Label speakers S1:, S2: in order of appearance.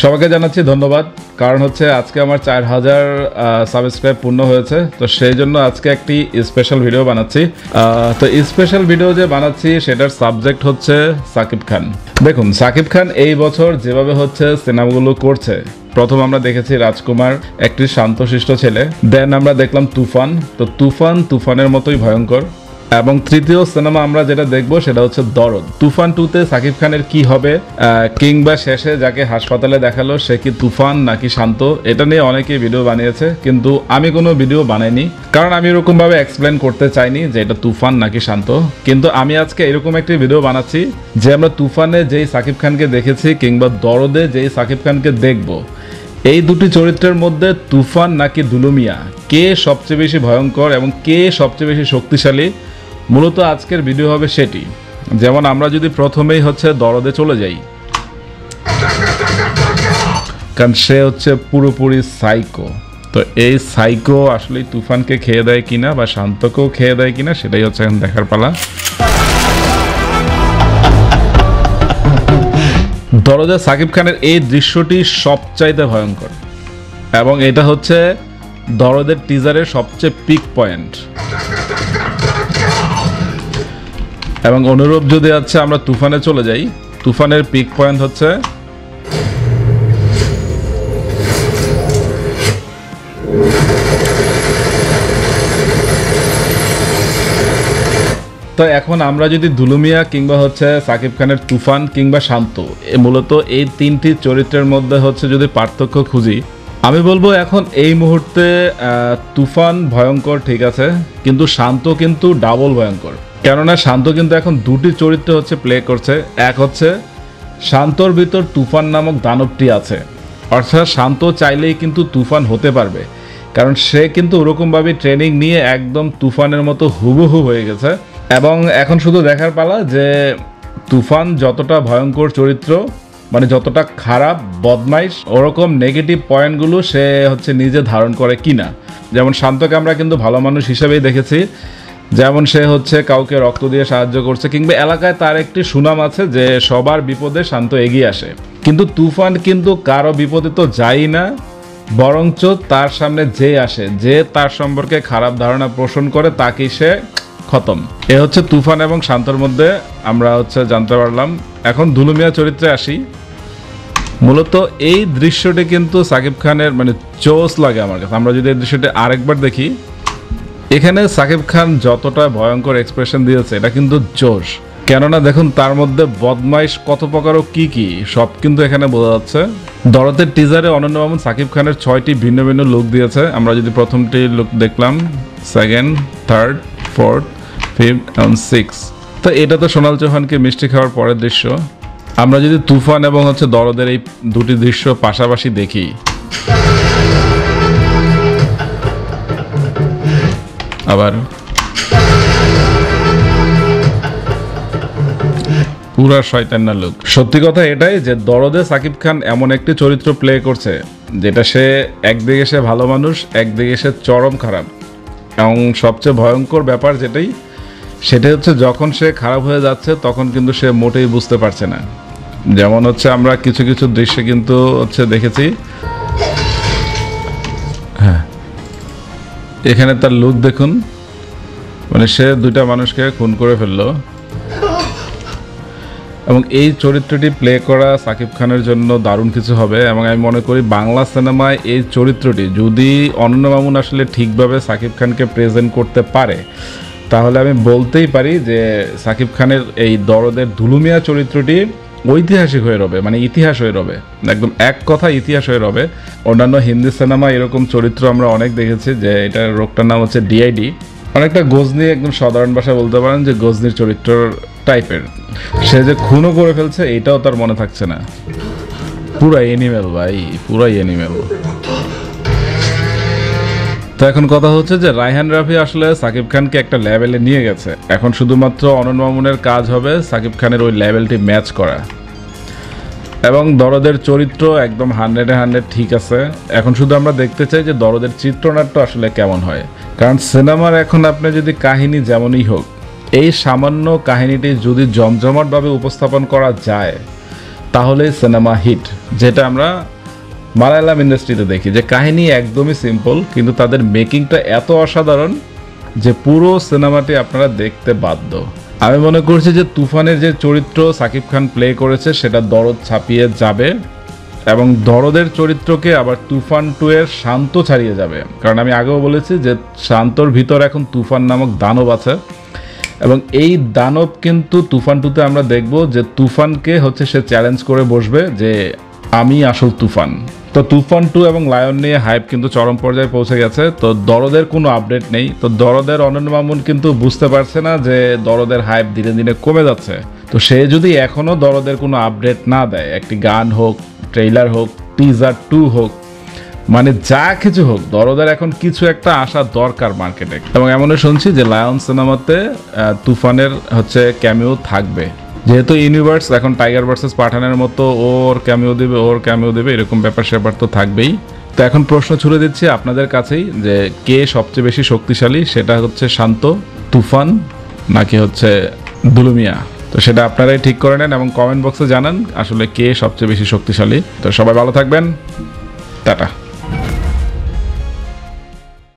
S1: সবাইকে জানাচ্ছি ধন্যবাদ। কারণ হচ্ছে আজকে আমার 4000 সাবস্ক্রাইব পূর্ণ হয়েছে, তো সেই জন্য আজকে একটি স্পেশাল ভিডিও বানাচ্ছি। তো স্পেশাল ভিডিও যে বানাচ্ছি সেটার সাবজেক্ট হচ্ছে সাকিব খান। দেখুন, সাকিব খান এই বছর যেভাবে হচ্ছে সিনেমাগুলো করছে, প্রথম আমরা দেখেছি রাজকুমার, একটি শান্তশিষ্ট ছেলে, দেন আমরা দেখলাম তুফান। তো তুফানের মতোই ভয়ঙ্কর। এবং তৃতীয় সিনেমা আমরা যেটা দেখবো সেটা হচ্ছে দরদ। তুফান 2তে সাকিব খানের কি হবে, কিংবা শেষে যাকে হাসপাতালে দেখালো সে কি তুফান নাকি শান্ত, এটা নিয়ে অনেকেই ভিডিও বানিয়েছে, কিন্তু আমি কোনো ভিডিও বানাইনি, কারণ আমি এরকম ভাবে এক্সপ্লেন করতে চাইনি যে এটা তুফান নাকি শান্ত। কিন্তু আমি আজকে এরকম একটি ভিডিও বানাচ্ছি যে আমরা তুফানে যেই সাকিব খানকে দেখেছি কিংবা দরদে যেই সাকিব খানকে দেখবো, এই দুটি চরিত্রের মধ্যে তুফান নাকি দুলুমিয়া, কে সবচেয়ে বেশি ভয়ঙ্কর এবং কে সবচেয়ে বেশি শক্তিশালী, মূলত আজকের ভিডিও হবে সেটি। যেমন আমরা যদি প্রথমেই হচ্ছে দরদে চলে যাই, কারণ সে হচ্ছে পুরোপুরি সাইকো। তো এই সাইকো আসলে তুফানকে খেয়ে দেয় কিনা বা শান্তকেও খেয়ে দেয় কিনা, সেটাই হচ্ছে এখন দেখার পালা। দরদে সাকিব খানের এই দৃশ্যটি সবচাইতে ভয়ঙ্কর, এবং এটা হচ্ছে দরদের টিজারের সবচেয়ে পিক পয়েন্ট। এবং অনুরূপ যদি আছে আমরা তুফানে চলে যাই, তুফানের পিক পয়েন্ট হচ্ছে তো এখন আমরা যদি দুলুমিয়া কিংবা হচ্ছে সাকিব খানের তুফান কিংবা শান্ত, মূলত এই তিনটি চরিত্রের মধ্যে হচ্ছে যদি পার্থক্য খুঁজি, আমি বলবো এখন এই মুহূর্তে তুফান ভয়ঙ্কর ঠিক আছে, কিন্তু শান্ত কিন্তু ডাবল ভয়ঙ্কর। কেননা শান্ত কিন্তু এখন দুটি চরিত্র হচ্ছে প্লে করছে। এক হচ্ছে শান্তর ভিতর তুফান নামক দানবটি আছে, অর্থাৎ শান্ত চাইলেই কিন্তু তুফান হতে পারবে, কারণ সে কিন্তু ওরকমভাবে ট্রেনিং নিয়ে একদম তুফানের মতো হুবহু হয়ে গেছে। এবং এখন শুধু দেখার পালা যে তুফান যতটা ভয়ঙ্কর চরিত্র, মানে যতটা খারাপ বদমাইশ, ওরকম নেগেটিভ পয়েন্টগুলো সে হচ্ছে নিজে ধারণ করে কিনা। যেমন শান্তকে আমরা কিন্তু ভালো মানুষ হিসেবেই দেখেছি, যেমন সে হচ্ছে কাউকে রক্ত দিয়ে সাহায্য করছে, কিংবা এলাকায় তার একটি সুনাম আছে যে সবার বিপদে শান্ত এগিয়ে আসে। কিন্তু তুফান কিন্তু কারো বিপদে তো যায়ই না, বরঞ্চ তার সামনে যে আসে, যে তার সম্পর্কে খারাপ ধারণা পোষণ করে, তাকেই সে খতম। এ হচ্ছে তুফান এবং শান্তর মধ্যে আমরা হচ্ছে জানতে পারলাম। এখন দুলুমিয়া চরিত্রে আসি। মূলত এই দৃশ্যটি কিন্তু সাকিব খানের মানে জোস লাগে আমার কাছে। আমরা যদি এই দৃশ্যটি আরেকবার দেখি, এখানে সাকিব খান যতটা ভয়ঙ্কর এক্সপ্রেশন দিয়েছে এটা কিন্তু জোশ। কেননা দেখুন তার মধ্যে বদমাইশ কত প্রকার ও কি সব কিন্তু এখানে বোঝা যাচ্ছে। দরদের টিজারে অনন্য মামুন সাকিব খানের 6টি ভিন্ন ভিন্ন লুক দিয়েছে। আমরা যদি প্রথমটি লুক দেখলাম, সেকেন্ড, থার্ড, ফোর্থ, ফিফথ এবং সিক্স। তো এটা তো সোনাল চৌহানকে মিষ্টি খাওয়ার পরের দৃশ্য। আমরা যদি তুফান এবং হচ্ছে দরদের এই দুটি দৃশ্য পাশাপাশি দেখি, আবার পুরা শয়তান্না লুক। সত্যি কথা এটাই যে দরদে সাকিব খান এমন একটি চরিত্র প্লে করছে যেটা সে একদিকে সে ভালো মানুষ, একদিকে সে চরম খারাপ। এবং সবচেয়ে ভয়ঙ্কর ব্যাপার সেটাই হচ্ছে যখন সে খারাপ হয়ে যাচ্ছে তখন কিন্তু সে মোটেই বুঝতে পারছে না। যেমন হচ্ছে আমরা কিছু কিছু দৃশ্যে কিন্তু হচ্ছে দেখেছি, হ্যাঁ এখানে তার লুক দেখুন, মানে সে দুইটা মানুষকে খুন করে ফেললো। এবং এই চরিত্রটি প্লে করা সাকিব খানের জন্য দারুণ কিছু হবে। এবং আমি মনে করি বাংলা সিনেমায় এই চরিত্রটি যদি অনন্য মামুন আসলে ঠিকভাবে সাকিব খানকে প্রেজেন্ট করতে পারে, তাহলে আমি বলতেই পারি যে সাকিব খানের এই দরদের দুলুমিয়া চরিত্রটি ঐতিহাসিক হয়ে রবে, মানে ইতিহাস হয়ে রবে, একদম এক কথা ইতিহাস হয়ে রবে। অন্যান্য হিন্দি সিনেমা এরকম চরিত্র আমরা অনেক দেখেছি, যে এটার রোগটার নাম হচ্ছে ডিআইডি, অনেকটা গজনি, একদম সাধারণ ভাষায় বলতে পারেন যে গজনির চরিত্র টাইপের। সে যে খুনও করে ফেলছে এটাও তার মনে থাকছে না। পুরা এনিমেল ভাই, পুরা এনিমেল। তো এখন কথা হচ্ছে যে রায়হান রাফি আসলে সাকিব খানকে একটা লেভেলে নিয়ে গেছে। এখন শুধুমাত্র অনন্য মামুনের কাজ হবে সাকিব খানের ওই লেভেলটি ম্যাচ করা। এবং দরদের চরিত্র একদম 100-এ 100 ঠিক আছে। এখন শুধু আমরা দেখতে চাই যে দরদের চিত্রনাট্য আসলে কেমন হয়, কারণ সিনেমার এখন আপনি যদি কাহিনী যেমনই হোক, এই সামান্য কাহিনীটি যদি জমজমাটভাবে উপস্থাপন করা যায় তাহলে সিনেমা হিট, যেটা আমরা মালায়ালাম ইন্ডাস্ট্রিতে দেখি যে কাহিনী একদমই সিম্পল কিন্তু তাদের মেকিংটা এত অসাধারণ যে পুরো সিনেমাটি আপনারা দেখতে বাধ্য। আমি মনে করছি যে তুফানের যে চরিত্র সাকিব খান প্লে করেছে সেটা দরদ ছাপিয়ে যাবে এবং দরদের চরিত্রকে আবার তুফান 2 এর শান্ত ছাড়িয়ে যাবে। কারণ আমি আগেও বলেছি যে শান্তর ভিতর এখন তুফান নামক দানব আছে এবং এই দানব কিন্তু তুফান 2 তে আমরা দেখব যে তুফানকে হচ্ছে সে চ্যালেঞ্জ করে বসবে যে আমি আসল তুফান। তো তুফান 2 এবং লায়ন নিয়ে হাইপ কিন্তু চরম পর্যায়ে পৌঁছে গেছে। তো দরদের কোনো আপডেট নেই। তো দরদের অনন্য মামুন কিন্তু বুঝতে পারছে না যে দরদের হাইপ দিনে দিনে কমে যাচ্ছে। তো সে যদি এখনও দরদের কোনো আপডেট না দেয়, একটি গান হোক, ট্রেইলার হোক, টিজার 2 হোক, মানে যা কিছু হোক, দরদের এখন কিছু একটা আসা দরকার মার্কেটে। এবং এমনও শুনছি যে লায়ন সিনেমাতে তুফানের হচ্ছে ক্যামিও থাকবে, যেহেতু ইউনিভার্স এখন টাইগার ভার্সেস পাঠানের মতো ওর ক্যামিও দেবে এরকম ব্যাপার স্যাপার তো থাকবেই। তো এখন প্রশ্ন ছুড়ে দিচ্ছি আপনাদের কাছেই যে কে সবচেয়ে বেশি শক্তিশালী, সেটা হচ্ছে শান্ত, তুফান নাকি হচ্ছে দুলুমিয়া? তো সেটা আপনারাই ঠিক করে নেন এবং কমেন্ট বক্সে জানান আসলে কে সবচেয়ে বেশি শক্তিশালী। তো সবাই ভালো থাকবেন, টাটা।